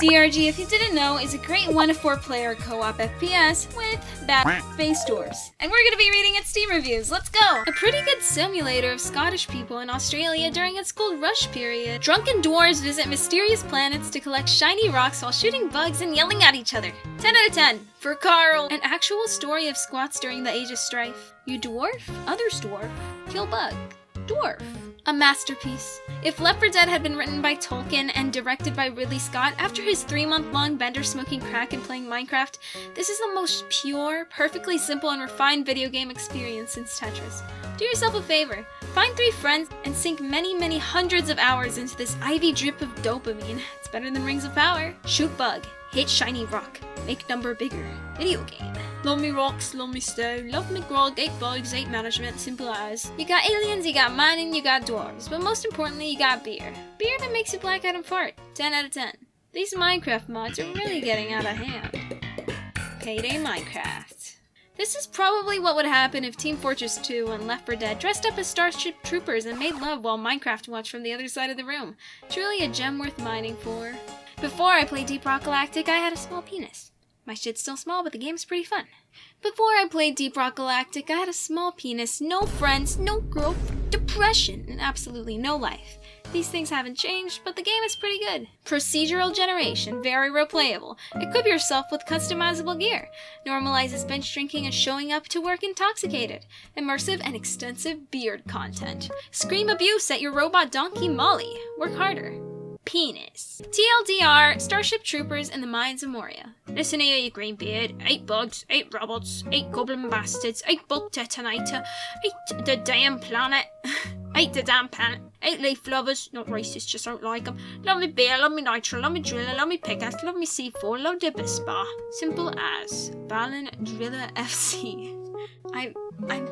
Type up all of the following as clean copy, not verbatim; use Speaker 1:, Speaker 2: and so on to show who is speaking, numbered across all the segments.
Speaker 1: DRG, if you didn't know, is a great 1 to 4 player co-op FPS with bad space dwarves. And we're gonna be reading its Steam reviews. Let's go! A pretty good simulator of Scottish people in Australia during its gold rush period. Drunken dwarves visit mysterious planets to collect shiny rocks while shooting bugs and yelling at each other. 10 out of 10. For Carl. An actual story of squats during the Age of Strife. You dwarf, others dwarf, kill bug. Dwarf. A masterpiece. If Left 4 Dead had been written by Tolkien and directed by Ridley Scott after his 3-month-long bender smoking crack and playing Minecraft, this is the most pure, perfectly simple and refined video game experience since Tetris. Do yourself a favor. Find 3 friends and sink many, many hundreds of hours into this ivy drip of dopamine. It's better than Rings of Power. Shoot bug. Hit shiny rock. Make number bigger. Video game. Love me rocks, love me stone, love me grog, 8 bugs, 8 management, simple as. You got aliens, you got mining, you got dwarves, but most importantly you got beer. Beer that makes you black out and fart. 10 out of 10. These Minecraft mods are really getting out of hand. Payday Minecraft. This is probably what would happen if Team Fortress 2 and Left 4 Dead dressed up as Starship Troopers and made love while Minecraft watched from the other side of the room. Truly a gem worth mining for. Before I played Deep Rock Galactic, I had a small penis. My shit's still small, but the game's pretty fun. Before I played Deep Rock Galactic, I had a small penis, no friends, no girl, depression, and absolutely no life. These things haven't changed, but the game is pretty good. Procedural generation, very replayable. Equip yourself with customizable gear. Normalizes bench drinking and showing up to work intoxicated. Immersive and extensive beard content. Scream abuse at your robot donkey Molly. Work harder. Penis. TLDR, Starship Troopers and the Mines of Moria. Listen here, you GreenBeard. 8 bugs, 8 robots, 8 goblin bastards, 8 bug detonator, 8 the damn planet, 8 the damn planet, 8 leaf lovers, not racist, just don't like them. Love me beer, love me nitro, love me driller, love me pickaxe, love me C4, love the spa. Simple as. Balin Driller FC. I'm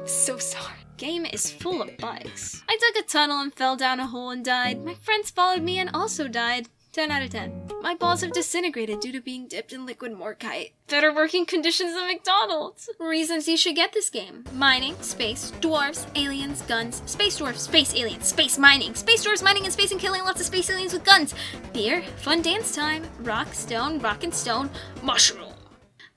Speaker 1: so sorry. Game is full of bugs. I dug a tunnel and fell down a hole and died. My friends followed me and also died. 10 out of 10. My balls have disintegrated due to being dipped in liquid morkite. Better working conditions than McDonald's. Reasons you should get this game. Mining, space, dwarves, aliens, guns, space dwarves, space aliens, space mining, space dwarves mining and space and killing lots of space aliens with guns. Beer, fun dance time, rock and stone, mushroom.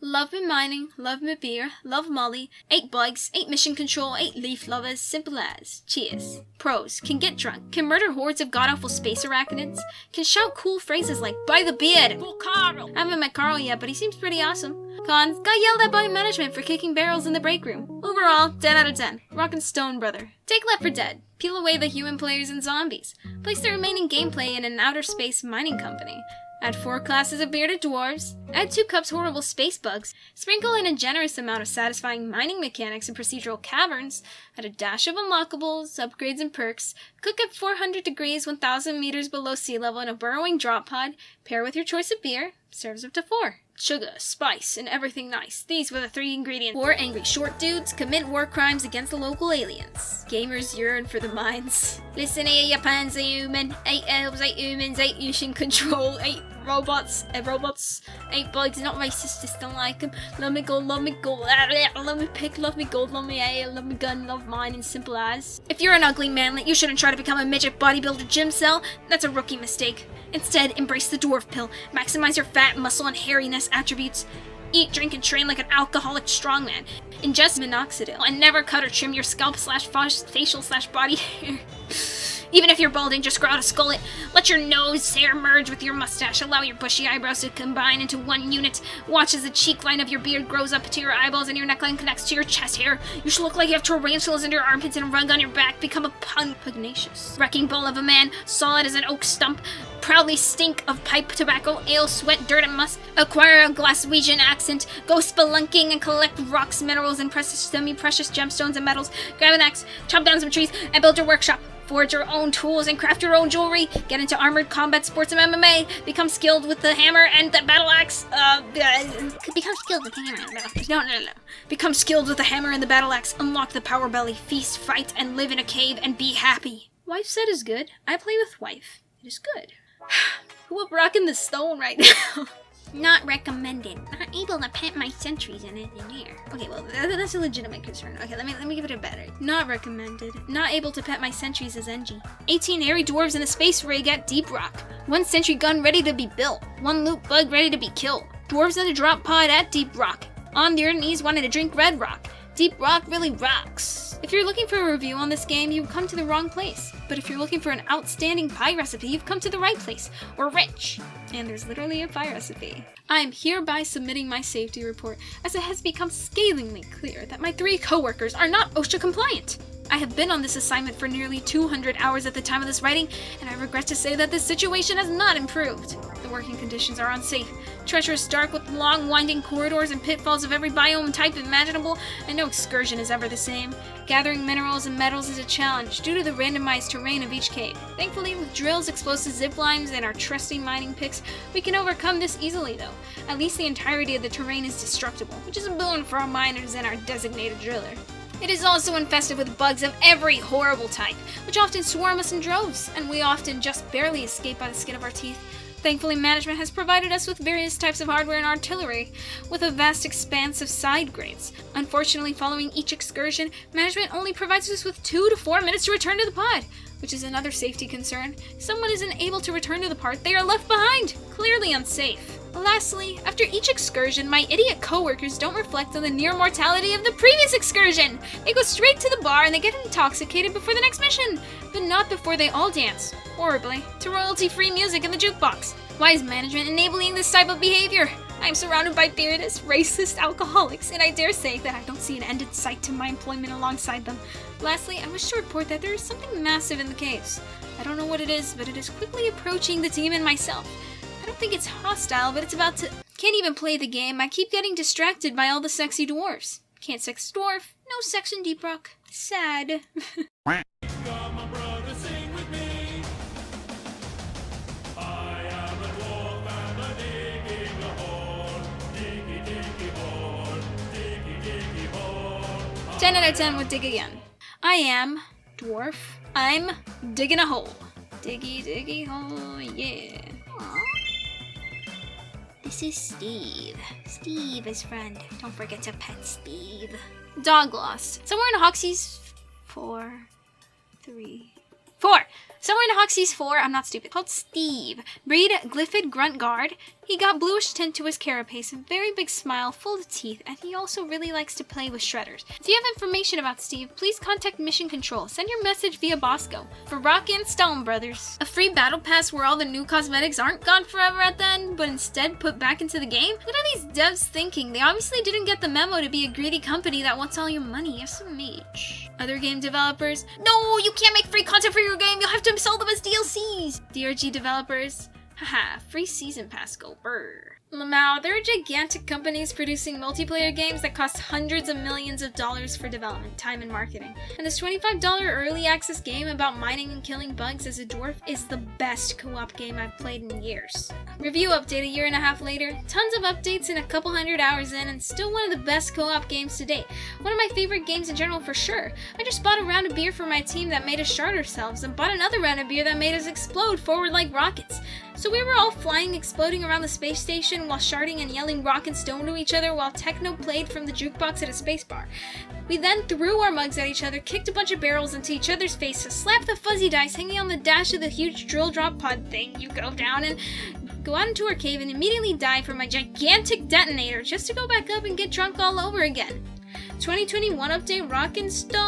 Speaker 1: Love me mining, love me beer, love Molly, 8 bugs, 8 mission control, 8 leaf lovers, simple as. Cheers. Pros, can get drunk, can murder hordes of god-awful space arachnids, can shout cool phrases like, by the beard, oh Carl. I haven't met Carl yet, but he seems pretty awesome. Cons, got yelled at by management for kicking barrels in the break room. Overall, 10 out of 10. Rock and stone, brother. Take Left 4 Dead. Peel away the human players and zombies. Place the remaining gameplay in an outer space mining company. Add 4 classes of bearded dwarves, add 2 cups horrible space bugs, sprinkle in a generous amount of satisfying mining mechanics and procedural caverns, add a dash of unlockables, upgrades and perks, cook at 400 degrees 1,000 meters below sea level in a burrowing drop pod, pair with your choice of beer, serves up to 4. Sugar, spice, and everything nice. These were the 3 ingredients. 4 angry short dudes commit war crimes against the local aliens. Gamers yearn for the mines. Listen here, you pansy human. 8 elves, 8 humans, 8 using control, 8 robots, 8 bugs, not racist, just don't like them. Love me gold, love me pick, love me gold, love me ale, love me gun, love mine, and simple as. If you're an ugly manlet, you shouldn't try to become a midget bodybuilder gym cell. That's a rookie mistake. Instead, embrace the dwarf pill. Maximize your fat, muscle, and hairiness attributes. Eat, drink, and train like an alcoholic strongman. Ingest minoxidil, and never cut or trim your scalp/facial/body hair. Even if you're balding, just grow out a skullet. Let your nose hair merge with your mustache. Allow your bushy eyebrows to combine into one unit. Watch as the cheek line of your beard grows up to your eyeballs and your neckline connects to your chest hair. You should look like you have tarantulas under your armpits and a rug on your back. Become a pugnacious wrecking ball of a man, solid as an oak stump. Proudly stink of pipe tobacco, ale, sweat, dirt, and musk. Acquire a Glaswegian accent. Go spelunking and collect rocks, minerals, and precious, semi-precious gemstones and metals. Grab an axe, chop down some trees, and build your workshop. Forge your own tools and craft your own jewelry. Get into armored combat sports and MMA. Become skilled with the hammer and the battle axe. Become skilled with the hammer and the battle axe. No. Become skilled with the hammer and the battle axe. Unlock the power belly. Feast, fight, and live in a cave and be happy. Wife said is good. I play with wife. It is good. Who up rocking the stone right now? Not recommended. Not able to pet my sentries in engineer. Okay, well, that's a legitimate concern. Okay, let me give it a better. Not recommended. Not able to pet my sentries as NG. 18 airy dwarves in a space rig at Deep Rock. 1 sentry gun ready to be built. 1 loot bug ready to be killed. Dwarves in a drop pod at Deep Rock. On their knees wanting to drink Red Rock. Deep Rock really rocks. If you're looking for a review on this game, you've come to the wrong place. But if you're looking for an outstanding pie recipe, you've come to the right place. We're rich. And there's literally a pie recipe. I am hereby submitting my safety report, as it has become scalingly clear that my 3 coworkers are not OSHA compliant. I have been on this assignment for nearly 200 hours at the time of this writing, and I regret to say that this situation has not improved. The working conditions are unsafe, treacherous, dark, with long winding corridors and pitfalls of every biome type imaginable, and no excursion is ever the same. Gathering minerals and metals is a challenge due to the randomized terrain of each cave. Thankfully, with drills, explosive zip lines, and our trusty mining picks, we can overcome this easily though. At least the entirety of the terrain is destructible, which is a boon for our miners and our designated driller. It is also infested with bugs of every horrible type, which often swarm us in droves, and we often just barely escape by the skin of our teeth. Thankfully, management has provided us with various types of hardware and artillery, with a vast expanse of side grades. Unfortunately, following each excursion, management only provides us with 2 to 4 minutes to return to the pod, which is another safety concern. If someone isn't able to return to the pod, they are left behind, clearly unsafe. Lastly, after each excursion, my idiot coworkers don't reflect on the near mortality of the previous excursion. They go straight to the bar and they get intoxicated before the next mission, but not before they all dance, horribly, to royalty-free music in the jukebox. Why is management enabling this type of behavior? I am surrounded by bearded, racist alcoholics, and I dare say that I don't see an end in sight to my employment alongside them. Lastly, I wish to report that there is something massive in the caves. I don't know what it is, but it is quickly approaching the team and myself. I don't think it's hostile, but it's about to... Can't even play the game. I keep getting distracted by all the sexy dwarves. Can't sex dwarf. No sex in Deep Rock. Sad. Ten out of 10 with Dig again. I am dwarf. I'm digging a hole. Diggy, diggy hole, yeah. Aww. This is Steve. Steve is friend. Don't forget to pet Steve. Dog lost. Somewhere in Hoxie's 4. Somewhere in Hoxie's 4, I'm not stupid, called Steve. Breed Glyphid Grunt Guard. He got bluish tint to his carapace, a very big smile, full of teeth, and he also really likes to play with shredders. If you have information about Steve, please contact Mission Control. Send your message via Bosco. For Rock and Stone Brothers. A free battle pass where all the new cosmetics aren't gone forever at the end, but instead put back into the game? What are these devs thinking? They obviously didn't get the memo to be a greedy company that wants all your money. SMH. Other game developers. No, you can't make free content for your game. You'll have to sell them as DLCs. DRG developers. Haha, free season pass, go brr. Lamau, there are gigantic companies producing multiplayer games that cost hundreds of millions of dollars for development, time, and marketing. And this $25 early access game about mining and killing bugs as a dwarf is the best co-op game I've played in years. Review update a year and a half later, tons of updates and a couple hundred hours in, and still one of the best co-op games to date. One of my favorite games in general for sure. I just bought a round of beer for my team that made us shard ourselves, and bought another round of beer that made us explode forward like rockets. So we were all flying, exploding around the space station while sharding and yelling rock and stone to each other while techno played from the jukebox at a space bar. We then threw our mugs at each other, kicked a bunch of barrels into each other's faces, slapped the fuzzy dice hanging on the dash of the huge drill drop pod thing. You go down and go out into our cave and immediately die from my gigantic detonator just to go back up and get drunk all over again. 2021 update, Rock and Stone!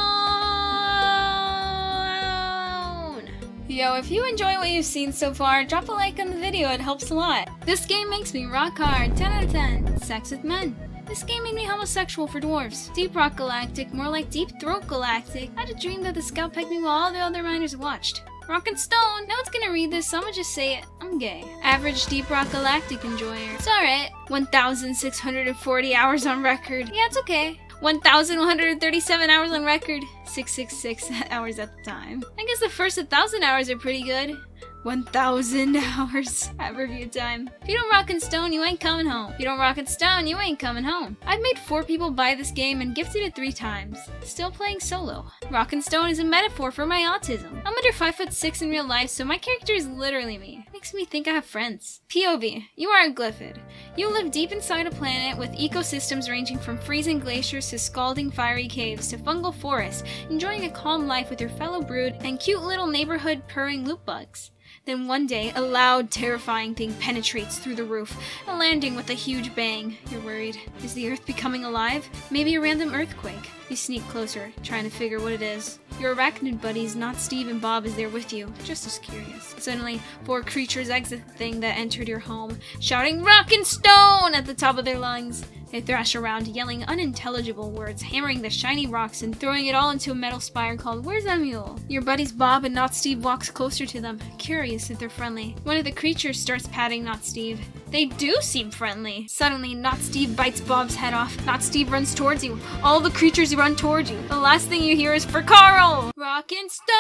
Speaker 1: Yo, if you enjoy what you've seen so far, drop a like on the video, it helps a lot. This game makes me rock hard, 10 out of 10. Sex with men. This game made me homosexual for dwarves. Deep Rock Galactic, more like Deep Throat Galactic. I had a dream that the scout pecked me while all the other miners watched. Rock and Stone. No one's gonna read this, so I'm gonna just say it. I'm gay. Average Deep Rock Galactic enjoyer. It's alright. 1,640 hours on record. Yeah, it's okay. 1,137 hours on record. 666 hours at the time. I guess the first 1,000 hours are pretty good. 1,000 hours at review time. If you don't rock and stone, you ain't coming home. If you don't rock and stone, you ain't coming home. I've made 4 people buy this game and gifted it 3 times. Still playing solo. Rock and stone is a metaphor for my autism. I'm under 5'6" in real life, so my character is literally me. Makes me think I have friends. POV, you are a Glyphid. You live deep inside a planet with ecosystems ranging from freezing glaciers to scalding fiery caves to fungal forests, enjoying a calm life with your fellow brood and cute little neighborhood purring loot bugs. Then one day, a loud, terrifying thing penetrates through the roof, landing with a huge bang. You're worried. Is the Earth becoming alive? Maybe a random earthquake. You sneak closer, trying to figure what it is. Your arachnid buddies, not Steve and Bob, is there with you, just as curious. Suddenly, 4 creatures exit the thing that entered your home, shouting "Rock and Stone" at the top of their lungs. They thrash around, yelling unintelligible words, hammering the shiny rocks and throwing it all into a metal spire called "Where's that mule?" Your buddies Bob and Not Steve walks closer to them, curious if they're friendly. One of the creatures starts patting Not Steve. They do seem friendly. Suddenly, Not Steve bites Bob's head off. Not Steve runs towards you. All the creatures run towards you. The last thing you hear is "For Carl!" Rock and Stone!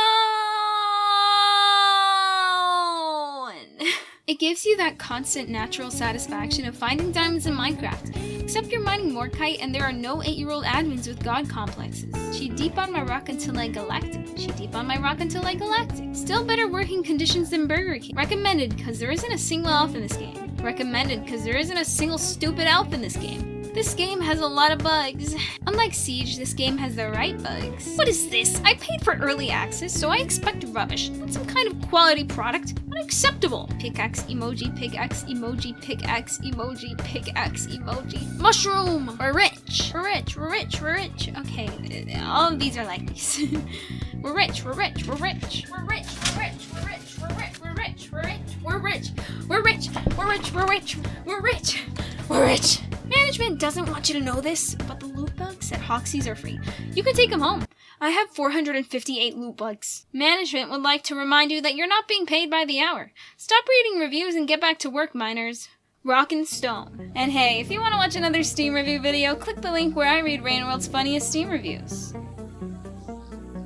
Speaker 1: It gives you that constant natural satisfaction of finding diamonds in Minecraft. Except you're mining Morkite and there are no 8-year-old admins with god complexes. She deep on my rock until I galactic. She deep on my rock until I galactic. Still better working conditions than Burger King. Recommended because there isn't a single elf in this game. Recommended because there isn't a single stupid elf in this game. This game has a lot of bugs. Unlike Siege, this game has the right bugs. What is this? I paid for early access, so I expect rubbish. Not some kind of quality product. Unacceptable. Pickaxe emoji, pickaxe emoji, pickaxe emoji, pickaxe emoji. Mushroom! We're rich. We're rich, we're rich, we're rich. Okay, all of these are like these. We're rich, we're rich, we're rich. We're rich, we're rich, we're rich, we're rich, we're rich, we're rich, we're rich, we're rich, we're rich, we're rich, we're rich, we're rich. Management doesn't want you to know this, but the loot bugs at Hoxie's are free. You can take them home. I have 458 loot bugs. Management would like to remind you that you're not being paid by the hour. Stop reading reviews and get back to work, miners. Rock and Stone. And hey, if you want to watch another Steam review video, click the link where I read Rainworld's funniest Steam reviews.